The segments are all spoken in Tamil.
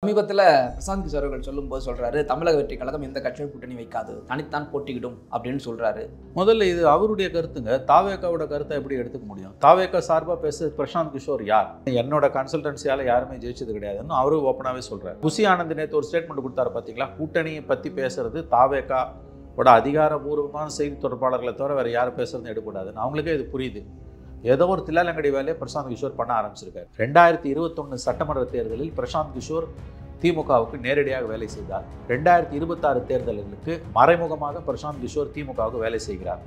சமீபத்தில் பிரசாந்த் கிஷோர் அவர்கள் சொல்லும்போது சொல்றாரு, தமிழக வெற்றி கழகம் எந்த கட்சியும் கூட்டணி வைக்காது, தனித்தான் போட்டியிடும் அப்படின்னு சொல்றாரு. முதல்ல இது அவருடைய கருத்துங்க. தாவேக்காவோட கருத்தை எப்படி எடுத்துக்க முடியும்? தாவேக்கா சார்பாக பேச பிரசாந்த் கிஷோர் யார்? என்னோட கன்சல்டன்சியால யாருமே ஜெயிச்சது கிடையாதுன்னு அவரும் ஓப்பனாகவே சொல்றாரு. புசி ஆனந்த் நேற்று ஒரு ஸ்டேட்மெண்ட் கொடுத்தாரு பார்த்தீங்களா, கூட்டணியை பற்றி பேசுறது தாவேக்காவோட அதிகாரபூர்வமான செய்தி தொடர்பாளர்களை தவிர வேற யாரும் பேசுறதுன்னு எடுக்கக்கூடாதுன்னு அவங்களுக்கே இது புரியுது. ஏதோ ஒரு தில்லாலங்கடி வேலையை பிரசாந்த் கிஷோர் பண்ண ஆரம்பிச்சிருக்காரு. 2021 சட்டமன்ற தேர்தலில் பிரசாந்த் கிஷோர் திமுகவுக்கு நேரடியாக வேலை செய்தார். 2026 தேர்தல்களுக்கு மறைமுகமாக பிரசாந்த் கிஷோர் திமுகவுக்கு வேலை செய்கிறார்.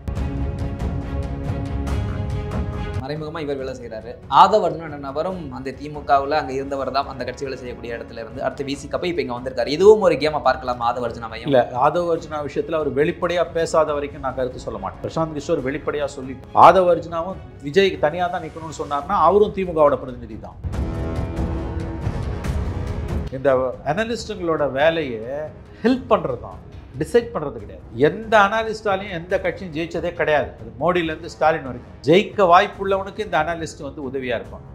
மறைமுகமாக இவர் வேலை செய்கிறாரு. ஆதவர்னு நபரும் அந்த திமுகவில் அங்கே இருந்தவர் தான், அந்த கட்சி வேலை செய்யக்கூடிய இடத்துல இருந்து அடுத்து விசிக்கப்போ இப்போ இங்கே வந்திருக்காரு. இதுவும் ஒரு கேமை பார்க்கலாம் ஆதவர்ஜுனாவையும். இல்லை, ஆதவர்ஜுனா விஷயத்தில் அவர் வெளிப்படையாக பேசாத வரைக்கும் நான் கருத்து சொல்ல மாட்டேன். பிரசாந்த் கிஷோர் வெளிப்படையாக சொல்லி ஆதவர்ஜுனாவும் விஜய்க்கு தனியாக தான் நிற்கணும்னு சொன்னார்னா அவரும் திமுகவோட பிரதிநிதி தான். இந்த அனலிஸ்டுங்களோட வேலையை ஹெல்ப் பண்ணுறது தான், டிசைட் பண்ணுறது கிடையாது. எந்த அனாலிஸ்டாலையும் எந்த கட்சியும் ஜெயிச்சதே கிடையாது. அது மோடியிலேருந்து ஸ்டாலின் வரைக்கும் ஜெயிக்க வாய்ப்புள்ளவனுக்கு இந்த அனாலிஸ்ட் வந்து உதவியாக இருக்கும்.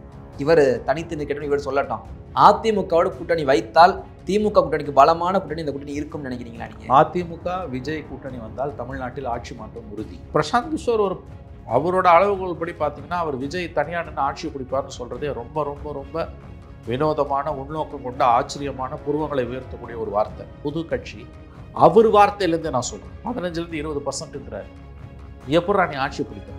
இவர் தனித்து நிற்கட்டும் இவர் சொல்லட்டும். அதிமுகவோட கூட்டணி வைத்தால் திமுக கூட்டணிக்கு பலமான கூட்டணி இந்த கூட்டணி இருக்கும்னு நினைக்கிறீங்களா நீங்க? அதிமுக விஜய் கூட்டணி வந்தால் தமிழ்நாட்டில் ஆட்சி மாற்றம் உறுதி. பிரசாந்த் கிஷோர் அவரோட அளவுகோல் படி பார்த்தீங்கன்னா அவர் விஜய் தனியாக நின்று ஆட்சி பிடிப்பார்னு சொல்றதே ரொம்ப ரொம்ப ரொம்ப வினோதமான, உள்நோக்கம் கொண்ட, ஆச்சரியமான, புருவங்களை உயர்த்தக்கூடிய ஒரு வார்த்தை. புது கட்சி அவர் வார்த்தையிலேருந்து நான் சொல்றேன் 15% 20%ங்கிறார். எப்படா நீ ஆட்சி பிடிக்க?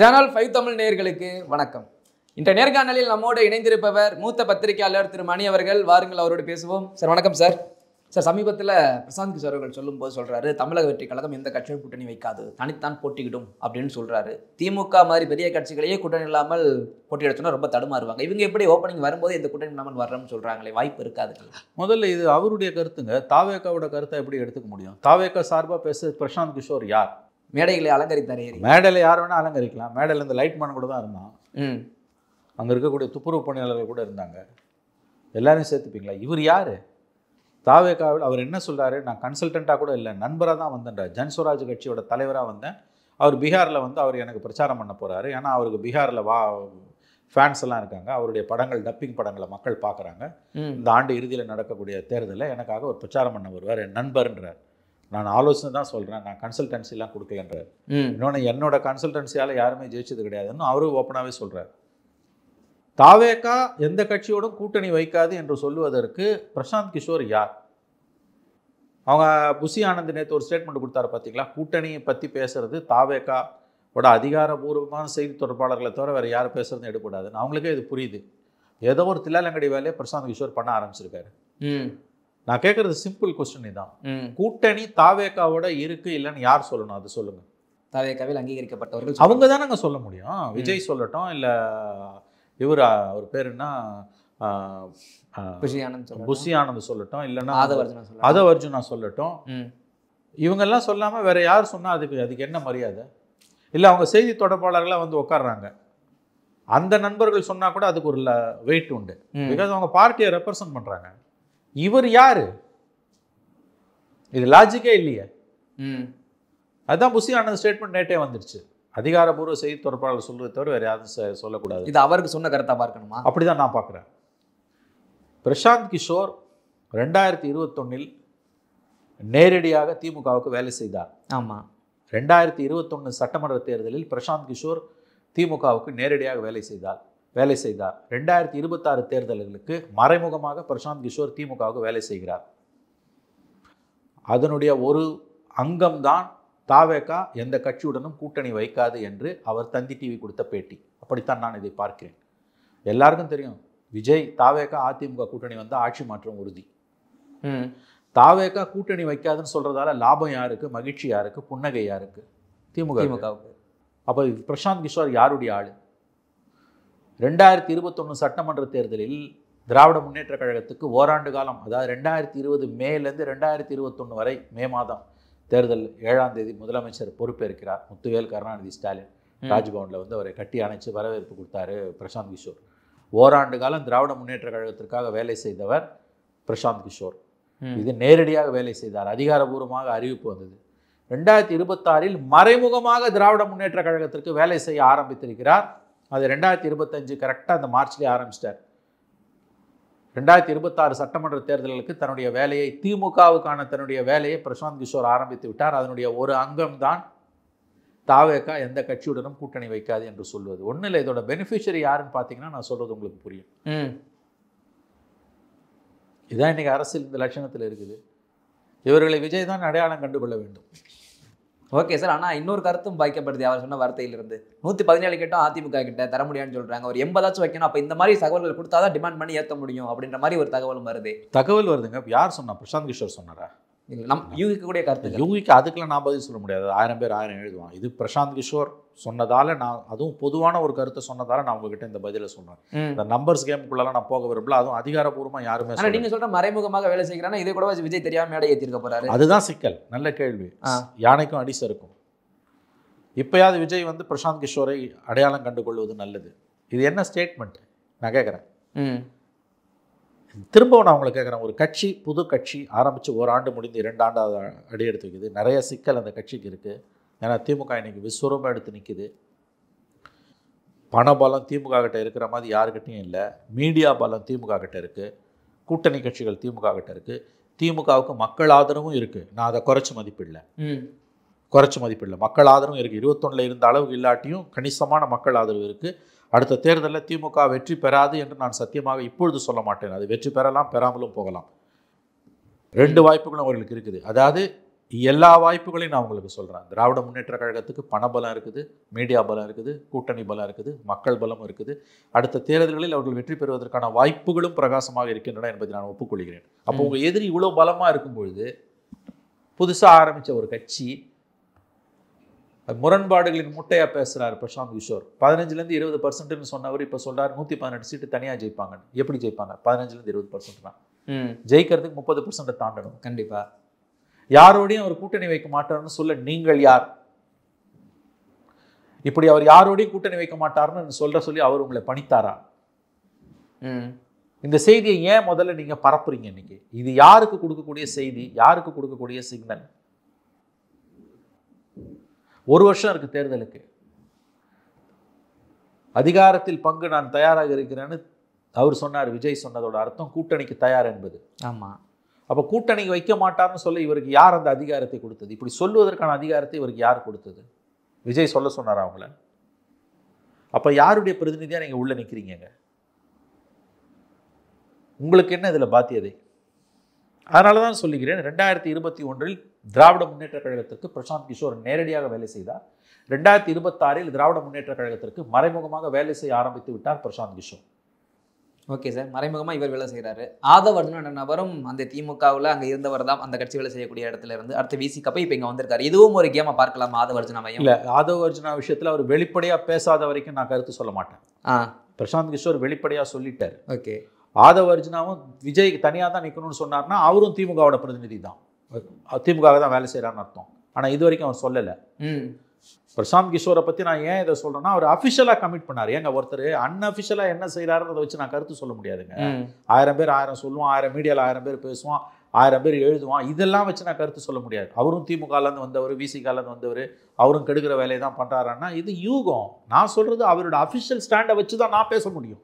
சேனல் 5 தமிழ் நேயர்களுக்கு வணக்கம். இன்றைய நேர்காணலில் நம்மோடு இணைந்திருப்பவர் மூத்த பத்திரிகையாளர் திரு மணி அவர்கள். வாருங்கள், அவரோடு பேசுவோம். சார் வணக்கம் சார். சார், சமீபத்தில் பிரசாந்த் கிஷோர் அவர்கள் சொல்லும்போது சொல்றாரு, தமிழக வெற்றி கழகம் எந்த கட்சியும் கூட்டணி வைக்காது, தனித்தான் போட்டியிடும் அப்படின்னு சொல்றாரு. திமுக மாதிரி பெரிய கட்சிகளையே கூட்டணி இல்லாமல் போட்டியிட ரொம்ப தடுமாறுவாங்க. இவங்க எப்படி ஓப்பனிங் வரும்போது எந்த கூட்டணி இல்லாமல் வர்றோம்னு சொல்றாங்களே, வாய்ப்பு இருக்காது? முதல்ல இது அவருடைய கருத்துங்க. தாவேக்காவோட கருத்தை எப்படி எடுத்துக்க முடியும்? தாவேக்கா சார்பாக பேச பிரசாந்த் கிஷோர் யார்? மேடைகளை அலங்கரித்தார். மேடையில் யார் வேணால் அலங்கரிக்கலாம். மேடையில் இந்த லைட் மேன் கூட தான் இருந்தான். அங்கே இருக்கக்கூடிய துப்புரவு பணியாளர்கள் கூட இருந்தாங்க. எல்லாரையும் சேர்த்துப்பீங்களா? இவர் யார்? தாவேக்காவில் அவர் என்ன சொல்கிறாரு? நான் கன்சல்டண்ட்டாக கூட இல்லை, நண்பராக தான் வந்தேன்றார். ஜன்ஸ்வராஜ் கட்சியோட தலைவராக வந்தேன். அவர் பீகாரில் வந்து அவர் எனக்கு பிரச்சாரம் பண்ண போகிறாரு. ஏன்னா அவருக்கு பீகாரில் ஃபேன்ஸ் எல்லாம் இருக்காங்க. அவருடைய படங்கள், டப்பிங் படங்களை மக்கள் பார்க்குறாங்க. இந்த ஆண்டு இறுதியில் நடக்கக்கூடிய தேர்தலில் எனக்காக ஒரு பிரச்சாரம் பண்ண வருவார், என் நண்பர்ன்றார். நான் ஆலோசனை தான் சொல்கிறேன், நான் கன்சல்டன்சிலாம் கொடுக்கலன்றார். இன்னொன்று, என்னோட கன்சல்டன்சியால் யாருமே ஜெயிச்சது கிடையாதுன்னு அவரும் ஓப்பனாகவே சொல்கிறார். தாவேக்கா எந்த கட்சியோடும் கூட்டணி வைக்காது என்று சொல்லுவதற்கு பிரசாந்த் கிஷோர் யார்? அவங்க புசி ஆனந்த் நேற்று ஒரு ஸ்டேட்மெண்ட் கொடுத்தாரு பார்த்தீங்களா, கூட்டணியை பற்றி பேசுறது தாவேக்காவோட அதிகாரபூர்வமான செய்தி தொடர்பாளர்களை தவிர வேறு யாரும் பேசுறதுன்னு எடுக்கக்கூடாதுன்னு அவங்களுக்கே இது புரியுது. ஏதோ ஒரு தில்லாலங்கடி வேலையை பிரசாந்த் கிஷோர் பண்ண ஆரம்பிச்சிருக்காரு. நான் கேட்குறது சிம்பிள் கொஸ்டின் தான். கூட்டணி தாவேக்காவோட இருக்கு இல்லைன்னு யார் சொல்லணும்? அது சொல்லுங்க. தாவேக்காவில் அங்கீகரிக்கப்பட்டவர்கள் அவங்க தானங்க சொல்ல முடியும். விஜய் சொல்லட்டும், இல்லை இவர் அவர் பேர் என்ன, புசி ஆனந்த் சொல்லட்டும், இல்லைன்னா ஆதவர்ஜுனா சொல்லட்டும். இவங்கெல்லாம் சொல்லாமல் வேற யார் சொன்னால் அதுக்கு என்ன மரியாதை? இல்லை அவங்க செய்தி தொடர்பாளர்களாக வந்து உட்காடுறாங்க. அந்த நண்பர்கள் சொன்னால் கூட அதுக்கு ஒரு வெயிட் உண்டு. பிகாஸ் அவங்க பார்ட்டியை ரெப்ரசன்ட் பண்ணுறாங்க. இவர் யாரு? இது லாஜிக்கே இல்லையே. அதுதான் புசி ஆனந்த் ஸ்டேட்மெண்ட் நேட்டே வந்துடுச்சு. அதிகாரபூர்வ செய்தி தொடர்பாளர் சொல்றதை தவிர வேற யாரும் சொல்லக்கூடாது. இது அவருக்கு சொன்ன கருத்தா பார்க்கணுமா? அப்படிதான் நான் பார்க்குறேன். பிரசாந்த் கிஷோர் 2021 நேரடியாக திமுகவுக்கு வேலை செய்தார். ஆமாம். 2021 சட்டமன்ற தேர்தலில் பிரசாந்த் கிஷோர் திமுகவுக்கு நேரடியாக வேலை செய்தார். 2026 தேர்தல்களுக்கு மறைமுகமாக பிரசாந்த் கிஷோர் திமுகவுக்கு வேலை செய்கிறார். அதனுடைய ஒரு அங்கம்தான் தாவேக்கா எந்த கட்சியுடனும் கூட்டணி வைக்காது என்று அவர் தந்தி டிவி கொடுத்த பேட்டி. அப்படித்தான் நான் இதை பார்க்கிறேன். எல்லாருக்கும் தெரியும், விஜய் தாவேக்கா அதிமுக கூட்டணி வந்தால் ஆட்சி மாற்றம் உறுதி. தாவேக்கா கூட்டணி வைக்காதுன்னு சொல்றதால லாபம் யாருக்கு, மகிழ்ச்சி யாருக்கு, புன்னகை யாருக்கு? திமுகவுக்கு. அப்போ பிரசாந்த் கிஷோர் யாருடைய ஆளு? 2021 சட்டமன்ற தேர்தலில் திராவிட முன்னேற்ற கழகத்துக்கு ஓராண்டு காலம், அதாவது 2020 மேலேருந்து 2021 வரை மே மாதம் தேர்தல் 7ஆம் தேதி முதலமைச்சர் பொறுப்பேற்கிறார் முத்துவேல் கருணாநிதி ஸ்டாலின். ராஜ்பவனில் வந்து அவரை கட்டி அணைச்சு வரவேற்பு கொடுத்தாரு பிரசாந்த் கிஷோர். ஓராண்டு காலம் திராவிட முன்னேற்ற கழகத்திற்காக வேலை செய்தவர் பிரசாந்த் கிஷோர். இது நேரடியாக வேலை செய்தார், அதிகாரபூர்வமாக அறிவிப்பு வந்தது. 2026 மறைமுகமாக திராவிட முன்னேற்ற கழகத்திற்கு வேலை செய்ய ஆரம்பித்திருக்கிறார். அது 2025 கரெக்டாக அந்த மார்ச்லேயே ஆரம்பிச்சிட்டார். 2026 சட்டமன்ற தேர்தல்களுக்கு தன்னுடைய வேலையை, திமுகவுக்கான தன்னுடைய வேலையை பிரசாந்த் கிஷோர் ஆரம்பித்து விட்டார். அதனுடைய ஒரு அங்கம்தான் தாவேகா எந்த கட்சியுடனும் கூட்டணி வைக்காது என்று சொல்வது. ஒன்றும் இல்லை, இதோட பெனிஃபிஷரி யாருன்னு பார்த்தீங்கன்னா நான் சொல்றது உங்களுக்கு புரியும். இதான் இன்னைக்கு அரசியல் இந்த லட்சணத்தில் இருக்குது. இவர்களை விஜய் தான் அடையாளம் கண்டுகொள்ள வேண்டும். ஓகே சார், ஆனால் இன்னொரு கருத்தும் பாய்க்கப்படுது அவர் சொன்ன வார்த்தையிலிருந்து. 117 கிட்ட அதிமுக கிட்ட தர முடியாதுன்னு சொல்றாங்க. ஒரு 80 வைக்கணும், அப்போ இந்த மாதிரி தகவல்கள் கொடுத்தாதான் டிமாண்ட் பண்ணி ஏற்ற முடியும் அப்படின்ற மாதிரி ஒரு தகவலும் வருது. தகவல் வருதுங்க. யார் சொன்னா? பிரசாந்த் கிஷோர் சொன்னாரா? இல்லை, நம் யூகிக்கக்கூடிய கருத்து. யூகிக்கு அதுக்கெல்லாம் நான் பதில் சொல்ல முடியாது. 1000 பேர் 1000 எழுதுவான். இது பிரசாந்த் கிஷோர் சொன்னதால நான், அதுவும் பொதுவான ஒரு கருத்தை சொன்னதால நான் உங்ககிட்ட இந்த பதிலை சொன்னேன். இந்த நம்பர்ஸ் கேமுக்குள்ளலாம் நான் போக விரும்பல. அதுவும் அதிகாரப்பூர்வமா யாருமே. ஆனால் நீங்க சொல்ற மறைமுகமாக வேலை செய்கிறானா, இதே கூட விஜய் தெரியாம மேடை ஏற்றிருக்க போறாரு. அதுதான் சிக்கல். நல்ல கேள்வி. யானைக்கும் அடி சறுக்கும். இப்பயாவது விஜய் வந்து பிரசாந்த் கிஷோரை அடையாளம் கண்டுகொள்வது நல்லது. இது என்ன ஸ்டேட்மெண்ட் நான் கேட்குறேன். திரும்பவும் நான் உங்களை கேட்குறேன். ஒரு கட்சி, புது கட்சி ஆரம்பித்து ஓராண்டு முடிந்து 2 ஆண்டு அடி எடுத்து வைக்குது. நிறைய சிக்கல் அந்த கட்சிக்கு இருக்குது. ஏன்னா திமுக இன்னைக்கு விஸ்வரூபம் எடுத்து நிற்குது. பணபலம் திமுக கிட்ட இருக்கிற மாதிரி யாருக்கிட்டையும் இல்லை. மீடியா பலம் திமுக கிட்ட இருக்குது. கூட்டணி கட்சிகள் திமுக கிட்ட இருக்குது. திமுகவுக்கு மக்கள் ஆதரவும் இருக்குது. நான் அதை குறைச்சி மதிப்பிடல. மக்கள் ஆதரவும் இருக்குது. 21 இருந்த அளவுக்கு இல்லாட்டியும் கணிசமான மக்கள் ஆதரவு இருக்குது. அடுத்த தேர்தலில் திமுக வெற்றி பெறாது என்று நான் சத்தியமாக இப்பொழுது சொல்ல மாட்டேன். அது வெற்றி பெறலாம், பெறாமலும் போகலாம். 2 வாய்ப்புகளும் அவர்களுக்கு இருக்குது. அதாவது எல்லா வாய்ப்புகளையும் நான் உங்களுக்கு சொல்கிறேன். திராவிட முன்னேற்ற கழகத்துக்கு பணபலம் இருக்குது, மீடியா பலம் இருக்குது, கூட்டணி பலம் இருக்குது, மக்கள் பலம் இருக்குது. அடுத்த தேர்தல்களில் அவர்கள் வெற்றி பெறுவதற்கான வாய்ப்புகளும் பிரகாசமாக இருக்கின்றன என்பதை நான் ஒப்புக்கொள்கிறேன். அப்போ உங்கள் எதிரி இவ்வளோ பலமாக இருக்கும் பொழுது புதுசாக ஆரம்பித்த ஒரு கட்சி முரண்பாடுகளின் முட்டையாக பேசுகிறார் பிரசாந்த் கிஷோர். 15% சொன்னவர் இப்போ சொல்கிறார் 118 சீட்டு தனியாக ஜெயிப்பாங்க. எப்படி ஜெயிப்பாங்க? 15% தான். ஜெயிக்கிறதுக்கு 30% தாண்டணும். கண்டிப்பாக. யாரோடையும் அவர் கூட்டணி வைக்க மாட்டார்னு சொல்ல நீங்கள் யார்? இப்படி அவர் யாரோடையும் கூட்டணி வைக்க மாட்டார்னு சொல்லி அவர் உங்களை பணித்தாரா? இந்த செய்தியை ஏன் முதல்ல நீங்க பரப்புறீங்க? இன்னைக்கு இது யாருக்கு கொடுக்கக்கூடிய செய்தி, யாருக்கு கொடுக்கக்கூடிய சிக்னல்? 1 வருஷம் இருக்கு தேர்தலுக்கு. அதிகாரத்தில் பங்கு நான் தயாராக இருக்கிறேன்னு அவர் சொன்னார். விஜய் சொன்னதோட அர்த்தம் கூட்டணிக்கு தயார் என்பது. ஆமா. அப்போ கூட்டணிக்கு வைக்க மாட்டார்னு சொல்ல இவருக்கு யார் அந்த அதிகாரத்தை கொடுத்தது? இப்படி சொல்லுவதற்கான அதிகாரத்தை இவருக்கு யார் கொடுத்தது? விஜய் சொல்ல சொன்னார் அவங்கள. அப்போ யாருடைய பிரதிநிதியாக நீங்கள் உள்ள நிற்கிறீங்க? உங்களுக்கு என்ன இதில் பாத்தியதை? அதனால தான் சொல்லுகிறேன், 2021 திராவிட முன்னேற்ற கழகத்திற்கு பிரசாந்த் கிஷோர் நேரடியாக வேலை செய்தார். 2026 திராவிட முன்னேற்ற கழகத்திற்கு மறைமுகமாக வேலை செய்ய ஆரம்பித்து விட்டார் பிரசாந்த் கிஷோர். ஓகே சார், மறைமுகமாக இவர் வேலை செய்கிறாரு. ஆதவ் அர்ஜுனா நபரும் அந்த திமுகவில் அங்கே இருந்தவர் தான், அந்த கட்சி வேலை செய்யக்கூடிய இடத்துல இருந்து அடுத்து விசிக்கப்ப இப்போ இங்கே வந்திருக்காரு. இதுவும் ஒரு கேமை பார்க்கலாம் ஆதவ் அர்ஜுனாவையும். இல்லை, ஆதவ் அர்ஜுனா விஷயத்தில் அவர் வெளிப்படையாக பேசாத வரைக்கும் நான் கருத்து சொல்ல மாட்டேன். பிரசாந்த் கிஷோர் வெளிப்படையாக சொல்லிட்டார். ஓகே. ஆதவ் அர்ஜுனாவும் விஜய் தனியாக தான் நிற்கணும்னு சொன்னார்னா அவரும் திமுகவோட பிரதிநிதி தான், திமுக தான் வேலை செய்கிறான்னு அர்த்தம். ஆனால் இது வரைக்கும் அவர் சொல்லலை. பிரசாந்த் கிஷோரை பற்றி நான் ஏன் இதை சொல்கிறேன்னா, அவர் அஃபிஷியலாக கமிட் பண்ணார். ஏங்க ஒருத்தர் அன்அஃபிஷியலாக என்ன செய்கிறாருன்றதை வச்சு நான் கருத்து சொல்ல முடியாதுங்க. 1000 பேர் 1000 சொல்லுவான், 1000 மீடியாவில் 1000 பேர் பேசுவான், 1000 பேர் எழுதுவான். இதெல்லாம் வச்சு நான் கருத்து சொல்ல முடியாது. அவரும் திமுகலேருந்து வந்தவர், விசிகாலேருந்து வந்தவர், அவரும் கெடுக்கிற வேலையை தான் பண்ணுறாருன்னா இது யூகம். நான் சொல்கிறது அவரோட அஃபிஷியல் ஸ்டாண்டை வச்சு தான் நான் பேச முடியும்.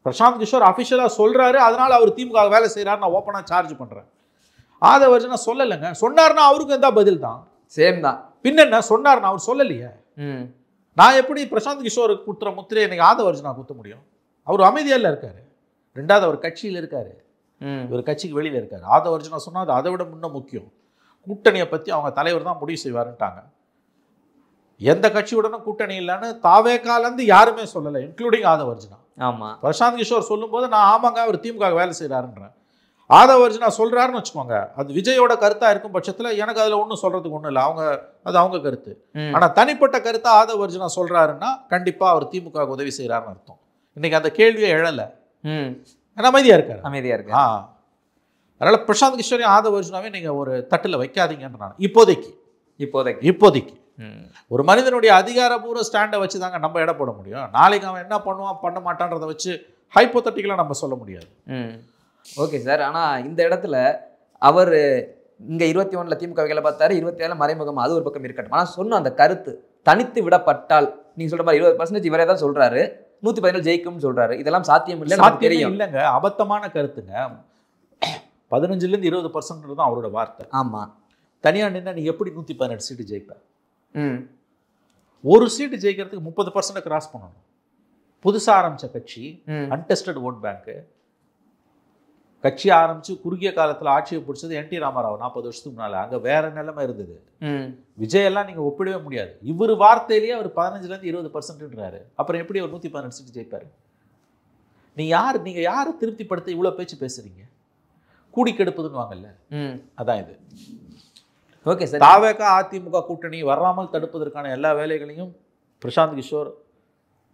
பிரசாந்த் கிஷோர் அஃபிஷியலாக சொல்கிறாரு, அதனால் அவர் திமுக வேலை செய்கிறாரு, நான் ஓப்பனாக சார்ஜ் பண்ணுறேன். ஆதவ் அர்ஜுனா சொல்லலைங்க. சொன்னார்னா அவருக்கு எந்த பதில் தான் சேம் தான். பின்ன சொன்னார்னா அவர் சொல்லலையே. நான் எப்படி பிரசாந்த் கிஷோருக்கு குத்துற முத்திரை எனக்கு ஆதவ் அர்ஜுனா குத்த முடியும்? அவர் அமைதியாக இருக்காரு. 2வது அவர் கட்சியில் இருக்காரு, இவர் கட்சிக்கு வெளியில் இருக்காரு. ஆதவ் அர்ஜுனா சொன்னால் அது அதை விட முன்ன முக்கியம். கூட்டணியை பற்றி அவங்க தலைவர் தான் முடிவு செய்வாருன்ட்டாங்க. எந்த கட்சியுடனும் கூட்டணி இல்லைன்னு தாவேகாலேருந்து யாருமே சொல்லலை, இன்க்ளூடிங் ஆதவ் அர்ஜுனா. ஆமாம். பிரசாந்த் கிஷோர் சொல்லும்போது நான் ஆமாங்க அவர் திமுக வேலை செய்கிறாருன்றேன். ஆதவ் அர்ஜுனா சொல்கிறாருன்னு வச்சுக்கோங்க, அது விஜயோட கருத்தாக இருக்கும் பட்சத்தில் எனக்கு அதில் ஒன்றும் சொல்கிறதுக்கு ஒன்றும் இல்லை. அது அவங்க கருத்து. ஆனால் தனிப்பட்ட கருத்தை ஆதவ் அர்ஜுனா சொல்கிறாருன்னா கண்டிப்பாக அவர் திமுக உதவி செய்கிறாருன்னு அர்த்தம். இன்னைக்கு அந்த கேள்வியை எழலை. ஏன்னா அமைதியாக இருக்காரு. அமைதியாக இருக்கு. அதனால் பிரசாந்த் கிஷோரையும் ஆதவ் அர்ஜுனாவே நீங்கள் ஒரு தட்டில் வைக்காதீங்கன்ற நான் இப்போதைக்கு. ஒரு மனிதனுடைய அதிகாரபூர்வ ஸ்டாண்டை வச்சு தாங்க நம்ம எடை போட முடியும். நாளைக்கு அவன் என்ன பண்ணுவான் பண்ண மாட்டான்றதை வச்சு ஹைப்போதட்டிக்கலாக நம்ம சொல்ல முடியாது. Okay sir. ஆனால் இந்த இடத்துல அவர் இங்கே 21 திமுக வேலை பார்த்தாரு, 27 மறைமுகம், அது ஒரு பக்கம் இருக்கட்டும். ஆனால் சொன்ன அந்த கருத்து தனித்து விடப்பட்டால் நீங்கள் சொல்ற மாதிரி 20% இவரே தான் சொல்றாரு, 117 ஜெயிக்கும்னு சொல்றாரு. இதெல்லாம் சாத்தியம் இல்லை, நமக்கு தெரியும். இல்லைங்க, அபத்தமான கருத்துங்க. 15% 20% தான் அவரோட வார்த்தை. ஆமாம். தனியாக நின்னா நீ எப்படி 118 சீட்டு ஜெயிப்ப? ஒரு சீட்டு ஜெயிக்கிறதுக்கு 30% கிராஸ் பண்ணணும். புதுசாக ஆரம்பித்த கட்சி, அன்டெஸ்டட் ஓட் பேங்க்கு. கட்சி ஆரம்பித்து குறுகிய காலத்தில் ஆட்சியை பிடிச்சது என்டி ராமராவ் 40 வருஷத்துக்கு முன்னால். அங்கே வேற நிலைமை இருந்தது. விஜயெல்லாம் நீங்கள் ஒப்பிடவே முடியாது. இவர் வார்த்தையிலேயே அவர் 15% 20%ன்றாரு. அப்புறம் எப்படி அவர் 118 சீட்டு ஜெயிப்பார்? நீங்கள் யாரை திருப்திப்படுத்த இவ்வளோ பேச்சு பேசுறீங்க? கூடி கெடுப்பதுன்னு வாங்கல்ல, அதான் இது. Okay sir. தாவேக அதிமுக கூட்டணி வராமல் தடுப்பதற்கான எல்லா வேலைகளையும் பிரசாந்த் கிஷோர்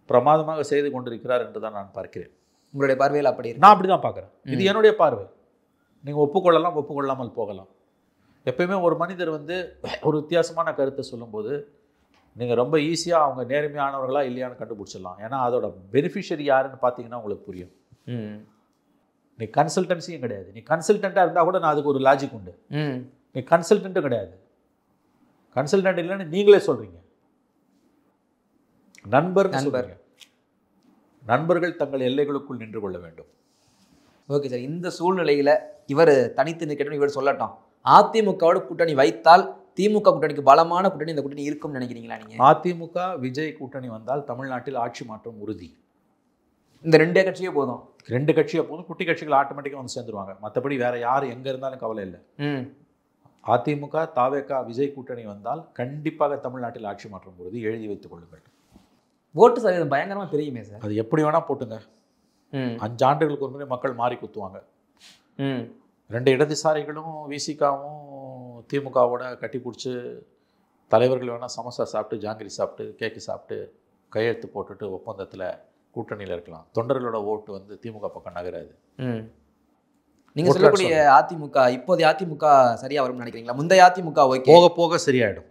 பிரமாதமாக செய்து கொண்டிருக்கிறார் என்று தான் நான் பார்க்கிறேன். உங்களுடைய பார்வையில் அப்படி இருக்கு? நான் அப்படி தான் பார்க்குறேன். இது என்னுடைய பார்வை. நீங்கள் ஒப்புக்கொள்ளலாம், ஒப்புக்கொள்ளாமல் போகலாம். எப்பயுமே ஒரு மனிதர் ஒரு வித்தியாசமான கருத்தை சொல்லும்போது நீங்கள் ரொம்ப ஈஸியாக அவங்க நேர்மையானவர்களா இல்லையான்னு கண்டுபிடிச்சிடலாம். ஏன்னா அதோட பெனிஃபிஷரி யாருன்னு பார்த்தீங்கன்னா உங்களுக்கு புரியும். நீ கன்சல்டன்சியும் கிடையாது. நீ கன்சல்டண்ட்டாக இருந்தால் கூட நான் அதுக்கு ஒரு லாஜிக் உண்டு. நீ கன்சல்டண்ட்டும் கிடையாது. கன்சல்டன்ட் இல்லைன்னு நீங்களே சொல்கிறீங்க. நண்பர்கள் தங்கள் எல்லைகளுக்குள் நின்று கொள்ள வேண்டும். Okay sir. இந்த சூழ்நிலையில் இவர் தனித்து நிற்கட்டும், இவர் சொல்லட்டும், அதிமுகவோட கூட்டணி வைத்தால் திமுக கூட்டணிக்கு பலமான கூட்டணி இந்த கூட்டணி இருக்கும்னு நினைக்கிறீங்களா நீங்கள்? அதிமுக விஜய் கூட்டணி வந்தால் தமிழ்நாட்டில் ஆட்சி மாற்றம் உறுதி. இந்த 2 கட்சியே போதும். 2 கட்சியே போதும். குட்டி கட்சிகள் ஆட்டோமேட்டிக்காக வந்து சேர்ந்துருவாங்க. மற்றபடி வேற யார் எங்கே இருந்தாலும் கவலை இல்லை. அதிமுக தாவேகா விஜய் கூட்டணி வந்தால் கண்டிப்பாக தமிழ்நாட்டில் ஆட்சி மாற்றம் உறுதி. எழுதி வைத்துக் கொள்ளுங்கள். ஓட்டு சதவீதம் பயங்கரமாக தெரியுமே சார். அது எப்படி வேணால் போட்டுங்க. 5 ஆண்டுகளுக்கு ஒரு முறை மக்கள் மாறி குத்துவாங்க. 2 இடதுசாரிகளும் விசிகாவும் திமுகவோட கட்டி பிடிச்சி தலைவர்கள் வேணால் சமோசா சாப்பிட்டு, ஜாங்கிரி சாப்பிட்டு, கேக்கு சாப்பிட்டு, கையெழுத்து போட்டுட்டு ஒப்பந்தத்தில் கூட்டணியில் இருக்கலாம். தொண்டர்களோட ஓட்டு திமுக பக்கம் நகராது. நீங்கள் சொல்லக்கூடிய அதிமுக, இப்போதைய அதிமுக சரியாக வரும்னு நினைக்கிறீங்களா? முந்தைய அதிமுக ஓகே, போக போக சரியாயிடும்.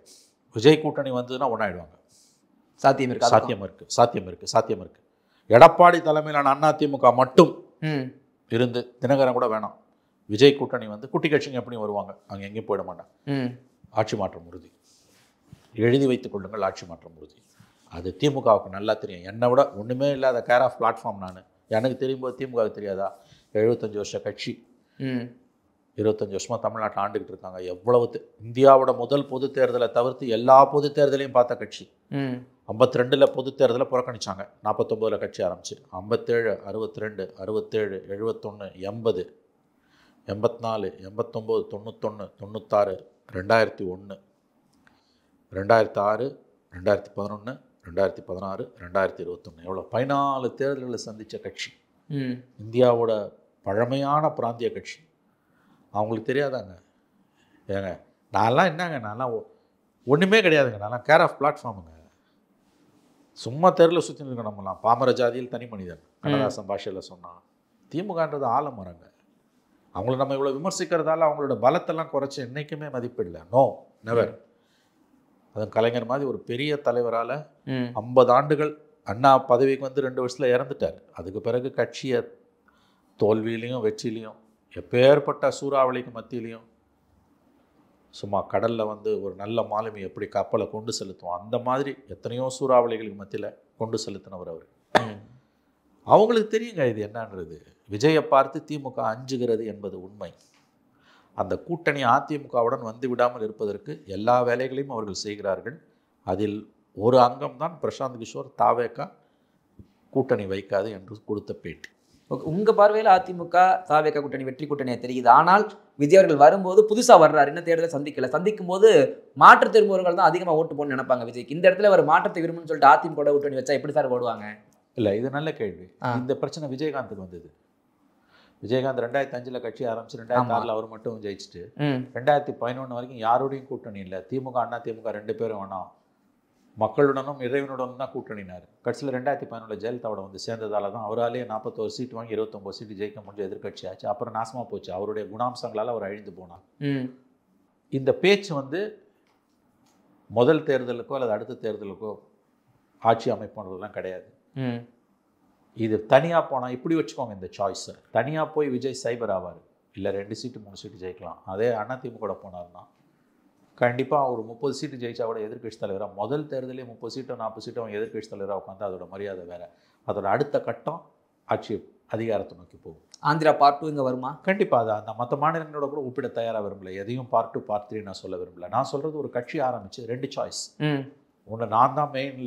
விஜய் கூட்டணி வந்ததுன்னா ஒன்றாயிடுவாங்க. சாத்தியம் இருக்கு. எடப்பாடி தலைமையிலான அதிமுக மட்டும் இருந்து தினகரன் கூட வேணாம். விஜய் கூட்டணி குட்டி கட்சிங்க எப்படி வருவாங்க, அங்கே எங்கேயும் போயிட மாட்டாங்க. ஆட்சி மாற்றம் உறுதி. எழுதி வைத்துக் கொள்ளுங்கள், ஆட்சி மாற்றம் உறுதி. அது திமுகவுக்கு நல்லா தெரியும். என்னை விட ஒன்றுமே இல்லாத கேர் ஆஃப் பிளாட்ஃபார்ம் நான். எனக்கு தெரியும் போது திமுகவுக்கு தெரியாதா? 75 வருஷ கட்சி, 25 வருஷமாக தமிழ்நாட்டில் ஆண்டுகிட்டு இருக்காங்க. எவ்வளவு இந்தியாவோட முதல் பொது தேர்தலை தவிர்த்து எல்லா பொது தேர்தலையும் பார்த்த கட்சி. 52 பொது தேர்தலை புறக்கணிச்சாங்க. 49 கட்சி ஆரம்பிச்சு 57, 62, 67, 71, 80, 84, 89, 91, 96, 2001, 2006, 2011, 2016, 2021, எவ்வளோ 14 தேர்தல்களை சந்தித்த கட்சி. இந்தியாவோட பழமையான பிராந்திய கட்சி. அவங்களுக்கு தெரியாதாங்க? ஏங்க நான்லாம் என்னங்க, நான்லாம் ஒன்றுமே கிடையாதுங்க. நான்லாம் கேர் ஆஃப் பிளாட்ஃபார்முங்க. சும்மா தெருவில் சுற்றி இருக்க நம்மலாம் பாமர ஜாதியில் தனி மனிதன், கண்ணதாசன் பாஷையில் சொன்னான். திமுகன்றது ஆலமரங்க. அவங்கள நம்ம இவ்வளோ விமர்சிக்கிறதால அவங்களோட பலத்தெல்லாம் குறைச்சி என்றைக்குமே மதிப்பிடல. No, never. அது கலைஞர் மாதிரி ஒரு பெரிய தலைவரால் 50 ஆண்டுகள் அண்ணா பதவிக்கு 2 வருஷத்தில் இறந்துட்டார். அதுக்கு பிறகு கட்சியை தோல்வியிலையும் வெற்றிலையும் எப்பேற்பட்ட சூறாவளிக்கு மத்தியிலையும் சும்மா கடலில் ஒரு நல்ல மாலுமி எப்படி கப்பலை கொண்டு செலுத்துவோம் அந்த மாதிரி எத்தனையோ சூறாவளிகளுக்கு மத்தியில் கொண்டு செலுத்தினவர் அவர். அவங்களுக்கு தெரியுங்க இது என்னன்றது. விஜயை பார்த்து திமுக அஞ்சுகிறது என்பது உண்மை. அந்த கூட்டணி அதிமுகவுடன் வந்து விடாமல் இருப்பதற்கு எல்லா வேலைகளையும் அவர்கள் செய்கிறார்கள். அதில் ஒரு அங்கம்தான் பிரசாந்த் கிஷோர் தாவேகா கூட்டணி வைக்காது என்று கொடுத்த பேட்டி. உங்கள் பார்வையில் அதிமுக தாவேகா கூட்டணி வெற்றி கூட்டணியாக தெரியுது. ஆனால் விஜய் அவர்கள் வரும்போது புதுசாக வர்றாரு, இன்னும் தேர்தலை சந்திக்கும் போது மாற்று திரும்புவர்கள் தான் அதிகமாக ஓட்டு போடணும்னு நினைப்பாங்க விஜய்க்கு. இந்த இடத்துல ஒரு மாற்றத்தை விரும்புன்னு சொல்லிட்டு அதிமுக கூட்டணி வச்சா எப்படி சார் ஓடுவாங்க? இல்லை, இது நல்ல கேள்வி. இந்த பிரச்சனை விஜயகாந்துக்கு வந்தது. விஜயகாந்த் 2005 கட்சி ஆரம்பிச்சு 2006 அவர் மட்டும் ஜெயிச்சுட்டு 2011 வரைக்கும் யாரோடையும் கூட்டணி இல்லை. திமுக அண்ணா திமுக 2 பேரும் வேணாம், மக்களுடனும் இறைவனுடனும் தான் கூட்டணினார். கட்சியில் 2011 ஜெயலலிதாவோட சேர்ந்ததால தான் அவராலேயே 41 சீட் வாங்கி 29 சீட்டு ஜெயிக்க முடிஞ்ச எதிர்கட்சி ஆச்சு. அப்புறம் நாசமாக போச்சு. அவருடைய குணாம்சங்களால் அவர் அழிந்து போனார். இந்த பேச்சு முதல் தேர்தலுக்கோ அல்லது அடுத்த தேர்தலுக்கோ ஆட்சி அமைப்புன்றதுலாம் கிடையாது. இது தனியாக போனால் இப்படி வச்சுக்கோங்க, இந்த சாய்ஸை தனியாக போய் விஜய் சைபர் ஆவார், இல்லை 2 சீட்டு 3 சீட்டு ஜெயிக்கலாம். அதே அதிமுக கூட போனார்னா கண்டிப்பாக ஒரு 30 சீட்டு ஜெயிச்சா கூட எதிர்க்கட்சி தலைவராக, முதல் தேர்தலே 30 சீட்டோ 40 சீட்டோ அவன் எதிர்க்கட்சி தலைவராக உட்காந்து அதோட மரியாதை வேறு. அதோட அடுத்த கட்டம் ஆட்சி அதிகாரத்தை நோக்கி போகும். ஆந்திரா பார்ட் 2 இங்கே வருமா? கண்டிப்பாக. அதை அந்த மற்ற மாநிலங்களோட கூட ஒப்பிட தயாராக விரும்பல. எதையும் பார்ட் 2 பார்ட் 3 நான் சொல்ல விரும்பல. நான் சொல்கிறது ஒரு கட்சி ஆரம்பித்து 2 சாய்ஸ். ஒன்று நான் தான் மெயின்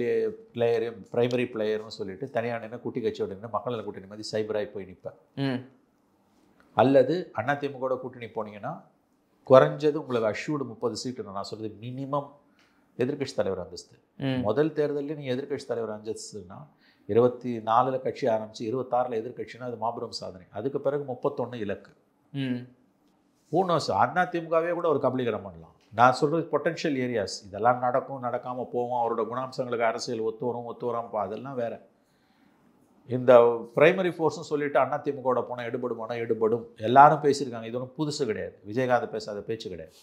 பிளேயரு பிரைமரி பிளேயர்னு சொல்லிட்டு தனியாக நின்று குட்டி கட்சியோட நின்று மக்கள் கூட்டணி மாதிரி சைபராகி போய் நிற்பேன். அல்லது அதிமுக கூட்டணி போனீங்கன்னா குறைஞ்சது உங்களுக்கு அஷ்யூர்டு 30 சீட்டு. நான் சொல்கிறது மினிமம் எதிர்க்கட்சி தலைவர் அந்தஸ்து. முதல் தேர்தலில் நீங்கள் எதிர்க்கட்சி தலைவர் அந்தஸ்துன்னா 24 கட்சி ஆரம்பித்து 26 எதிர்க்கட்சினா அது மாபெரும் சாதனை. அதுக்கு பிறகு 31 இலக்கு. அதிமுகவே கூட ஒரு கபலீகரம் பண்ணலாம். நான் சொல்கிறது பொட்டன்ஷியல் ஏரியாஸ். இதெல்லாம் நடக்கும், நடக்காமல் போவோம், அவரோட குணாம்சங்களுக்கு அரசியல் ஒத்து வராமல் அதெல்லாம் வேறு. இந்த பிரைமரி ஃபோர்ஸ்னு சொல்லிட்டு அதிமுகவோட போனால் எடுபடும் எல்லாரும் பேசியிருக்காங்க. இது ஒன்றும் புதுசு கிடையாது. விஜயகாந்த் பேசாத பேச்சு கிடையாது.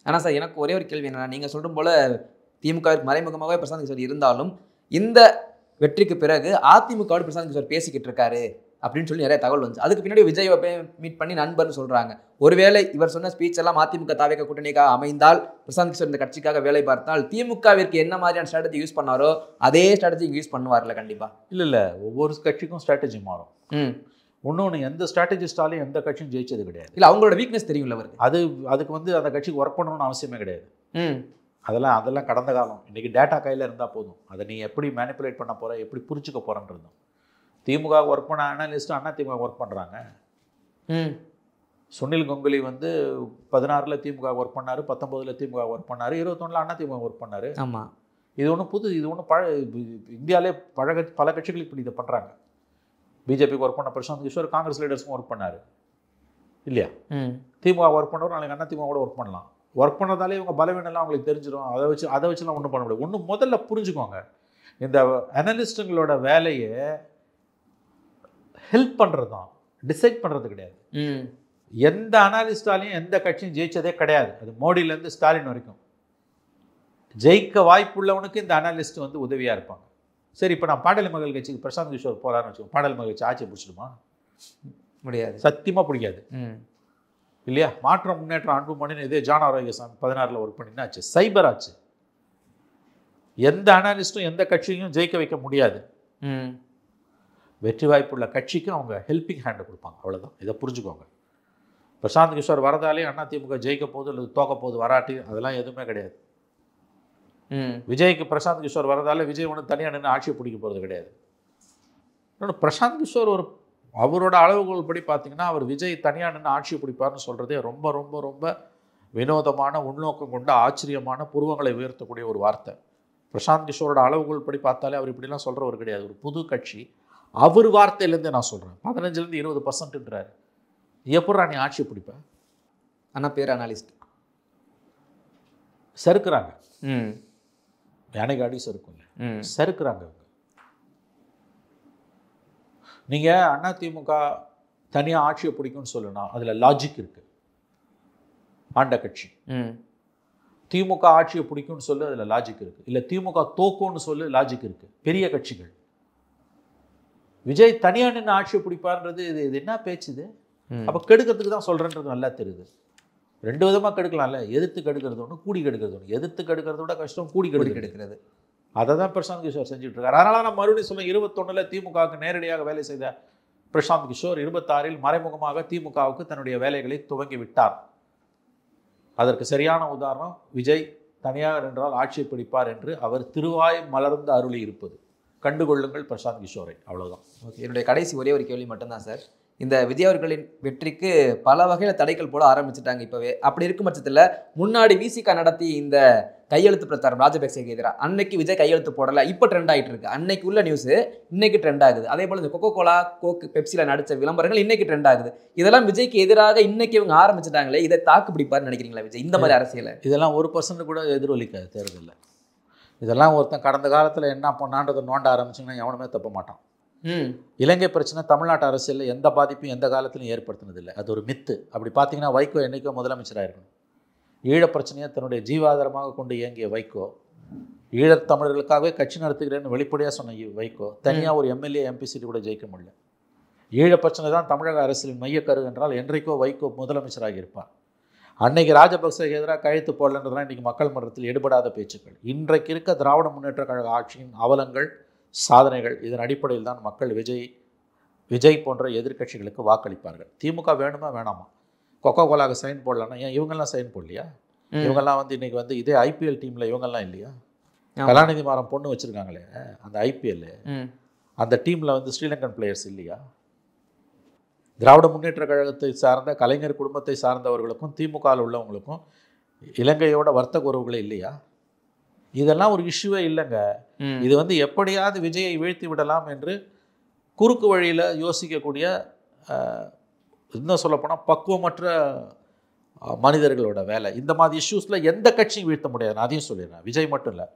ஆனால் சார் எனக்கு ஒரே ஒரு கேள்வி என்னன்னா, நீங்கள் சொல்லும் போல் திமுகவிற்கு மறைமுகமாகவே பிரசாந்த் கிஷோர் இருந்தாலும் இந்த வெற்றிக்கு பிறகு அதிமுகவோட பிரசாந்த் கிஷோர் பேசிக்கிட்டு இருக்காரு அப்படின்னு சொல்லி நிறைய தகவல் வந்துச்சு. அதுக்கு பின்னாடி விஜய் மீட் பண்ணி நண்பர்னு சொல்கிறாங்க. ஒருவேளை இவர் சொன்ன ஸ்பீச் எல்லாம் அதிமுக தாவேக கூட்டணிக்காக அமைந்தால், பிரசாந்த் கிஷோர் இந்த கட்சிக்காக வேலை பார்த்தால், திமுகவிற்கு என்ன மாதிரியான ஸ்ட்ராட்டஜி யூஸ் பண்ணாரோ அதே ஸ்ட்ராட்டஜி யூஸ் பண்ணுவார்ல கண்டிப்பாக? இல்லை, ஒவ்வொரு கட்சிக்கும் ஸ்ட்ராட்டஜி மாறும். இன்னொன்று, எந்த ஸ்ட்ராட்டஜிஸ்டாலையும் எந்த கட்சியும் ஜெயிச்சது கிடையாது. இல்லை, அவங்களோட வீக்னஸ் தெரியும்ல அவருக்கு. அதுக்கு அந்த கட்சிக்கு ஒர்க் பண்ணணும்னு அவசியமே கிடையாது. அதெல்லாம் கடந்த காலம். இன்றைக்கி டேட்டா கையில் இருந்தால் போதும். அதை நீ எப்படி மேனிப்புலேட் பண்ண போகிற, எப்படி புரிஞ்சுக்க போகிறன்றது. திமுக ஒர்க் பண்ண அனலிஸ்ட்டு அதிமுக ஒர்க் பண்ணுறாங்க. சுனில் கங்குலி 16 திமுக ஒர்க் பண்ணார், 19 திமுக ஒர்க் பண்ணார், 21 அதிமுக ஒர்க் பண்ணார். ஆமாம், இது ஒன்றும் புது, இது ஒன்றும் இந்தியாவிலே பல கட்சிகள் இப்படி இதை பண்ணுறாங்க. பிஜேபிக்கு ஒர்க் பண்ண பிரசாந்த் கிஷோர் காங்கிரஸ் லீடர்ஸுக்கும் ஒர்க் பண்ணார் இல்லையா? திமுக ஒர்க் பண்ணவர் நாளைக்கு அதிமுக கூட ஒர்க் பண்ணலாம். ஒர்க் பண்ணுறதாலே இவங்க பலவீனம்லாம் அவங்களுக்கு தெரிஞ்சிடும். அதை வச்சுலாம் ஒன்றும் பண்ண முடியாது. ஒன்று முதல்ல புரிஞ்சுக்கோங்க, இந்த அனலிஸ்ட்டுங்களோட வேலையை ஹெல்ப் பண்ணுறது தான், டிசைட் பண்ணுறது கிடையாது. எந்த அனாலிஸ்டாலையும் எந்த கட்சியும் ஜெயிச்சதே கிடையாது. அது மோடியிலேருந்து ஸ்டாலின் வரைக்கும். ஜெயிக்க வாய்ப்புள்ளவனுக்கு இந்த அனாலிஸ்ட் உதவியாக இருப்பாங்க. சரி, இப்போ நான் பாடல் மகள் கட்சிக்கு பிரசாந்த் கிஷோர் போகிறாருன்னு வச்சுக்கோங்க. பாடல் மகள் கட்சி ஆட்சியை பிடிச்சிடுமா? முடியாது, சத்தியமாக பிடிக்காது இல்லையா? மாற்றம் முன்னேற்றம் அன்புமணின்னு இதே ஜான் ஆரோக்கியசாமி 16 ஒர்க் பண்ணினா ஆச்சு, சைபர் ஆச்சு. எந்த அனாலிஸ்ட்டும் எந்த கட்சியும் ஜெயிக்க வைக்க முடியாது. வெற்றி வாய்ப்புள்ள கட்சிக்கு அவங்க ஹெல்பிங் ஹேண்டை கொடுப்பாங்க, அவ்வளோதான். இதை புரிஞ்சுக்கோங்க. பிரசாந்த் கிஷோர் வரதாலே அதிமுக ஜெயிக்க போகுது அல்லது தோக்க போகுது வராட்டி அதெல்லாம் எதுவுமே கிடையாது. விஜய்க்கு பிரசாந்த் கிஷோர் வரதால விஜய் ஒன்று தனியாக நின்று ஆட்சியை பிடிக்க போகிறது கிடையாது. இன்னொன்று, பிரசாந்த் கிஷோர் அவரோட அளவுகோல் படி பார்த்தீங்கன்னா அவர் விஜய் தனியாக நின்று ஆட்சியை பிடிப்பார்னு சொல்கிறதே ரொம்ப ரொம்ப ரொம்ப வினோதமான, உள்நோக்கம் கொண்ட, ஆச்சரியமான, புருவங்களை உயர்த்தக்கூடிய ஒரு வார்த்தை. பிரசாந்த் கிஷோரோட அளவுகோல் படி பார்த்தாலே அவர் இப்படிலாம் சொல்கிறவர் கிடையாது. ஒரு புது கட்சி, அவர் வார்த்தையிலேருந்தே நான் சொல்கிறேன், 15% 20%ன்றாரு. எப்படா நீ ஆட்சியை பிடிப்பேன்? ஆனால் பேர் அனாலிஸ்ட் சறுக்குறாங்க. யானைக்கு அடி சறுக்குங்க, சறுக்குறாங்க. நீங்கள் அதிமுக தனியாக ஆட்சியை பிடிக்கும்னு சொல்லணும்னா அதில் லாஜிக் இருக்குது. ஆண்ட கட்சி. திமுக ஆட்சியை பிடிக்கும்னு சொல்லு, அதில் லாஜிக் இருக்குது. இல்லை திமுக தோக்கும்னு சொல்லு, லாஜிக் இருக்குது. பெரிய கட்சிகள். விஜய் தனியாக நின்று ஆட்சியை பிடிப்பார்ன்றது இது என்ன பேச்சு? இது அப்போ கெடுக்கிறதுக்கு தான் சொல்கிறேன்றது நல்லா தெரியுது. 2 விதமாக கெடுக்கலாம்ல. எதிர்த்து கெடுக்கிறது ஒன்று, கூடி கெடுக்கிறது ஒன்று. எதிர்த்து கெடுக்கிறத விட கஷ்டம் கூடி கெடுக்கிறது. அதை தான் பிரசாந்த் கிஷோர் செஞ்சுட்டு இருக்காரு. அதனால நான் மறுபடியும் சொல்ல, 21 திமுகவுக்கு நேரடியாக வேலை செய்த பிரசாந்த் கிஷோர் 26 மறைமுகமாக திமுகவுக்கு தன்னுடைய வேலைகளை துவங்கி விட்டார். அதற்கு சரியான உதாரணம் விஜய் தனியாக நின்றால் ஆட்சியை பிடிப்பார் என்று அவர் திருவாய் மலர்ந்து அருளி இருப்பது. கண்டுகொள்ளுங்கள் பிரசாந்த் கிஷோரை, அவ்வளோதான். ஓகே, என்னுடைய கடைசி ஒரே ஒரு கேள்வி மட்டும்தான் சார். இந்த விஜய் அவர்களின் வெற்றிக்கு பல வகையில் தடைகள் போட ஆரம்பிச்சுட்டாங்க இப்போவே. அப்படி இருக்கும் பட்சத்தில் முன்னாடி விசிகா நடத்தி இந்த கையெழுத்து பிரச்சாரம் ராஜபக்சேக்கு எதிராக, அன்னைக்கு விஜய் கையெழுத்து போடலை, இப்போ ட்ரெண்ட் ஆகிட்டு இருக்கு. அன்னைக்கு உள்ள நியூஸு இன்னைக்கு ட்ரெண்ட் ஆகுது. அதே போல் இந்த கோகோ-கோலா, கோக், பெப்சியில் நடித்த விளம்பரங்கள் இன்னைக்கு ட்ரெண்ட் ஆகுது. இதெல்லாம் விஜய்க்கு எதிராக இன்னைக்கு இவங்க ஆரம்பிச்சுட்டாங்களே, இதை தாக்கு பிடிப்பார்னு நினைக்கிறீங்களா விஜய்? இந்த மாதிரி அரசியலை இதெல்லாம் 1% கூட எதிரொலிக்காது தேர்தலில். இதெல்லாம் ஒருத்தன் கடந்த காலத்தில் என்ன பண்ணான்றதை நோண்ட ஆரம்பிச்சிங்கன்னா எவனுமே தப்ப மாட்டான். இலங்கை பிரச்சனை தமிழ்நாட்டு அரசியலில் எந்த பாதிப்பையும் எந்த காலத்திலும் ஏற்படுத்தினதில்லை. அது ஒரு மித்து. அப்படி பார்த்தீங்கன்னா வைகோ என்றைக்கோ முதலமைச்சராக இருக்கணும். ஈழப் பிரச்சனையை தன்னுடைய ஜீவாதாரமாக கொண்டு இயங்கிய வைகோ, ஈழத்தமிழர்களுக்காகவே கட்சி நடத்துகிறேன்னு வெளிப்படையாக சொன்ன வைகோ தனியாக ஒரு எம்எல்ஏ எம்பி சீட்டு கூட ஜெயிக்க முடியல. ஈழப் பிரச்சனை தான் தமிழக அரசியலின் மையக்கரு என்றால் என்றைக்கோ வைகோ முதலமைச்சராக இருப்பார். அன்னைக்கு ராஜபக்சேக்கு எதிராக கையெழுத்து போடலன்றதுலாம் இன்றைக்கி மக்கள் மன்றத்தில் எடுபடாத பேச்சுக்கள். இன்றைக்கு இருக்க திராவிட முன்னேற்ற கழக ஆட்சியின் அவலங்கள், சாதனைகள், இதன் அடிப்படையில் தான் மக்கள் விஜய் போன்ற எதிர்க்கட்சிகளுக்கு வாக்களிப்பார்கள். திமுக வேணுமா வேணாமா? கொக்கோ கோலாவுக்கு சைன் போடலன்னா ஏன் இவங்கெல்லாம் சைன் போடலையா? இவங்கெல்லாம் இன்றைக்கி இதே ஐபிஎல் டீமில் இவங்கெல்லாம் இல்லையா? கலாநிதி மாறன் பொண்ணு வச்சுருக்காங்களே அந்த ஐபிஎல், அந்த டீமில் ஸ்ரீலங்கன் பிளேயர்ஸ் இல்லையா? திராவிட முன்னேற்ற கழகத்தை சார்ந்த கலைஞர் குடும்பத்தை சார்ந்தவர்களுக்கும் திமுகவில் உள்ளவங்களுக்கும் இலங்கையோட வர்த்தக உறவுகளே இல்லையா? இதெல்லாம் ஒரு இஷ்யூவே இல்லைங்க. இது எப்படியாவது விஜயை வீழ்த்தி விடலாம் என்று குறுக்கு வழியில் யோசிக்கக்கூடிய, இன்னும் சொல்லப்போனால் பக்குவமற்ற மனிதர்களோட வேலை. இந்த மாதிரி இஷ்யூஸில் எந்த கட்சியும் வீழ்த்த முடியாது. நான் அதையும் சொல்லிடுறேன், விஜய் மட்டும் இல்லை.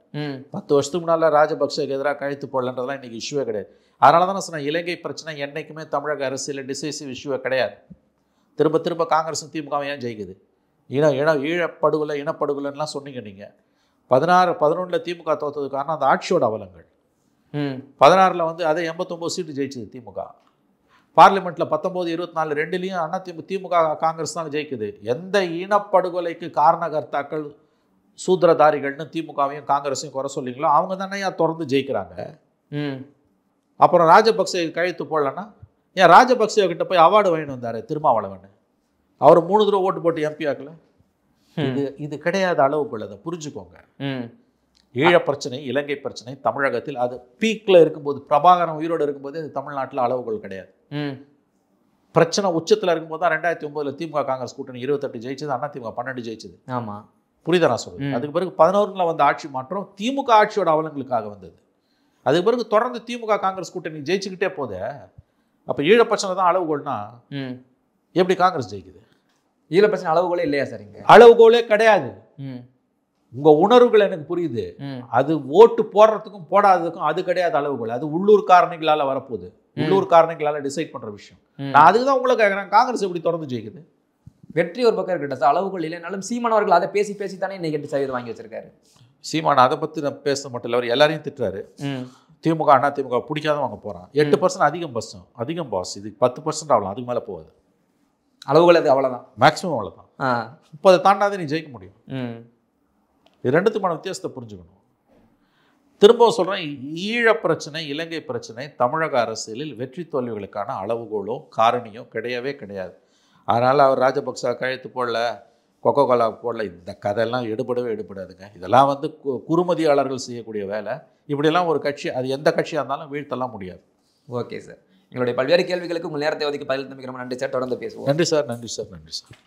10 வருஷத்துக்கு முன்னால் ராஜபக்சேக்கு எதிராக கையெழுத்து போடலன்றதுலாம் இன்றைக்கி இஷ்யூவே கிடையாது. அதனால தான் நான் சொன்னேன், இலங்கை பிரச்சனை என்றைக்குமே தமிழக அரசியல் டிசைசிவ் இஷ்யூவே கிடையாது. திரும்ப திரும்ப காங்கிரஸும் திமுகவும் ஏன் ஜெயிக்குது? இனப்படுகொலைலாம் சொன்னீங்க நீங்கள். 11 திமுக தோற்றதுக்கு காரணம் அந்த ஆட்சியோட அவலங்கள். 16 அதே 89 சீட்டு ஜெயிச்சது திமுக. பார்லிமெண்ட்டில் 19, 24 ரெண்டுலேயும் திமுக காங்கிரஸ் தான் ஜெயிக்குது. எந்த இனப்படுகொலைக்கு காரணகர்த்தாக்கள் சூத்திரதாரிகள்னு திமுகவையும் காங்கிரஸையும் குறை சொல்லிங்களோ அவங்க தானே தொடர்ந்து ஜெயிக்கிறாங்க. அப்புறம் ராஜபக்சே கையெழுத்து போடலன்னா ஏன் ராஜபக்சே கிட்ட போய் அவார்டு வாங்கிட்டு வந்தார் திருமாவளவன்? அவர் 3 தடவை ஓட்டு போட்டு எம்பி ஆக்கல. இது கிடையாத அளவுக்குள்ள, அதை புரிஞ்சுக்கோங்க. ஈழ பிரச்சனை, இலங்கை பிரச்சனை தமிழகத்தில் அது பீக்கில் இருக்கும்போது, பிரபாகரன் உயிரோடு இருக்கும்போது அது தமிழ்நாட்டில் அளவுகள் கிடையாது. பிரச்சனை உச்சத்தில் இருக்கும்போது தான் 2009 திமுக காங்கிரஸ் கூட்டணி 28 ஜெயிச்சது, அதிமுக 12 ஜெயிச்சது. ஆமாம், புரியுதா நான் சொல்றேன்? அதுக்கு பிறகு 11 வந்த ஆட்சி மாற்றம் திமுக ஆட்சியோட அவலங்களுக்காக வந்தது. அதுக்கு பிறகு தொடர்ந்து திமுக காங்கிரஸ் கூட்டணி ஜெயிச்சுக்கிட்டே போதே. அப்போ ஈழ பிரச்சனை தான் அளவுகோல்னா எப்படி காங்கிரஸ் ஜெயிக்குது? ஈழ பிரச்சனை அளவுகோலே இல்லையா சார்? இங்கே அளவுகோலே கிடையாது. உங்கள் உணர்வுகள் எனக்கு புரியுது. அது ஓட்டு போடுறதுக்கும் போடாததுக்கும் அது கிடையாது அளவுகோல். அது உள்ளூர் காரணிகளால் வரப்போகுது, உள்ளூர் காரணிகளால் டிசைட் பண்ணுற விஷயம். நான் அதுக்கு தான் உங்களை கேட்குறேன், காங்கிரஸ் எப்படி தொடர்ந்து ஜெயிக்குது? வெற்றி ஒரு பக்கம் இருக்கட்டும் சார், அளவுகோல் இல்லைனாலும் சீமான் அவர்கள் அதை பேசி பேசி தானே இன்னைக்கு 8% வாங்கி வச்சிருக்காரு. சீமான் அதை பற்றி நான் பேச மட்டும் இல்லை, அவர் எல்லாரையும் திட்டுறாரு. திமுக அதிமுக பிடிக்காத வாங்க போகிறான். 8% அதிகம் பாஸ். இது 10% ஆகலாம், அதுக்கு மேலே போகுது. அளவுகள் அது அவ்வளோதான், மேக்ஸிமம் அவ்வளோதான். 30 தாண்டாதே நீ ஜெயிக்க முடியும். இது ரெண்டுத்துக்குமான வித்தியாசத்தை புரிஞ்சுக்கணும். திரும்பவும் சொல்கிறேன், ஈழ பிரச்சனை, இலங்கை பிரச்சனை தமிழக அரசியலில் வெற்றி தோல்விகளுக்கான அளவுகோலோ காரணியோ கிடையவே கிடையாது. அதனால் அவர் ராஜபக்சா கையெழுத்து போடல, கொக்கோ கோலா போடல, இந்த கதையெல்லாம் எடுபடாதுங்க. இதெல்லாம் குறுமதியாளர்கள் செய்யக்கூடிய வேலை. இப்படியெல்லாம் ஒரு கட்சி, அது எந்த கட்சியாக இருந்தாலும் வீழ்த்தலாம் முடியாது. ஓகே சார், எங்களுடைய பல்வேறு கேள்விகளுக்கு உங்கள் நேரத்தை ஒதுக்கி பதில் தம்பிக்கிறோம். நன்றி சார், தொடர்ந்து பேசுவோம். நன்றி சார்.